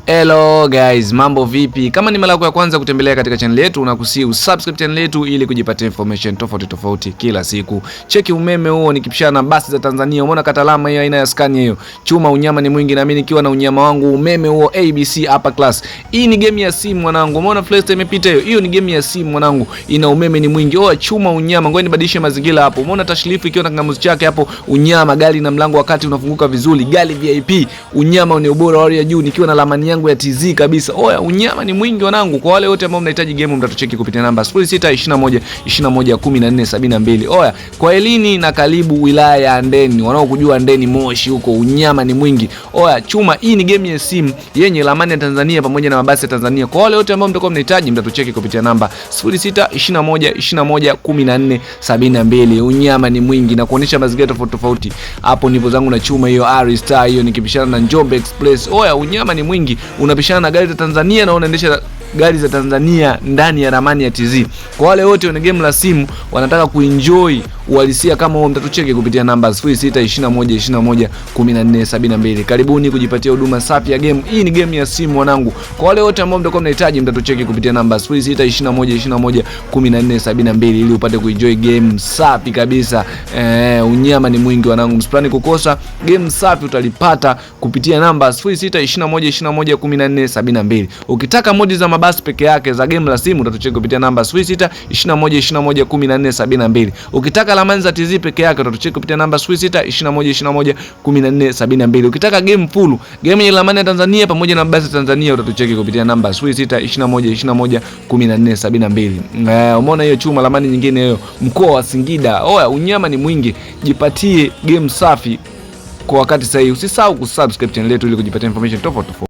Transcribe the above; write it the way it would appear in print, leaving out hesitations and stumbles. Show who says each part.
Speaker 1: Hello guys, mambo vipi? Kama ni mara yako ya kwanza kutembelea katika channel yetu, nakusihi usubscribe channel yetu ili kujipatia information tofauti kila siku. Cheki umeme huo nikipishana na basi za Tanzania. Umeona katalama hiyo aina ya Scania hiyo. Chuma unyama ni mwingi na mimi nikiwa na unyama wangu umeme huo ABC upper class. Hii ni game ya simu mwanangu. Umeona Flesta imepita hiyo. Hiyo ni game ya simu mwanangu. Ina umeme ni mwingi. Chuma unyama. Ngoja nibadilishe mazingira hapo. Umeona tashlifu ikiwa na kingamuzi chake hapo unyama, gari na mlango wakati unafunguka vizuri. Gari VIP. Unyama ni ubora wa juu nikiwa na lamani yangu ya TZ kabisa. Unyama ni mwingi wanangu. Kwa wale wote ambao mnahitaji game mtatucheki kupitia namba 0621211472. Kwa elini na karibu wilaya ya Ndeni. Wanaokujua Ndeni Moshi huko, unyama ni mwingi. Chuma hii ni game ya simu yenye lamani ya Tanzania pamoja na mabasi ya Tanzania. Kwa wale wote ambao mtakuwa mnahitaji mtatucheki kupitia namba 0621211472. Unyama ni mwingi na kuonesha mazingira tofauti. Hapo nipo zangu na chuma hiyo R-Star hiyo nikipishana na Njombe Express. Unyama ni mwingi. Unapishana na gari za Tanzania na unaendesha gari za Tanzania ndani ya ramani ya TZ. Kwa wale wote wana game la simu wanataka kuenjoy uhalisia kama huo, mtatucheki kupitia namba 0621211472. Karibuni kujipatia huduma safi ya game. Hii ni game ya simu wanangu. Kwa wale wote ambao mtakuwa mnahitaji mtatucheki kupitia namba 0621211472 ili upate kuenjoy game safi kabisa. Unyama ni mwingi wanangu. Msipani kukosa game safi utalipata kupitia namba 0621211472. Ukitaka modi za mabasi peke yake za game la simu utatucheki kupitia namba 0621211472. Ukitaka lamani za TZ peke yake utatucheki kupitia namba 0621211472. Ukitaka game full, game yenye lamani ya Tanzania pamoja na mabasi ya Tanzania utatucheki kupitia namba 0621211472. Umeona hiyo chuma lamani nyingine hiyo mkoa wa Singida. Unyama ni mwingi. Jipatie game safi kwa wakati sahihi. Usisahau kusubscribe channel yetu ili kujipatia information tofauti.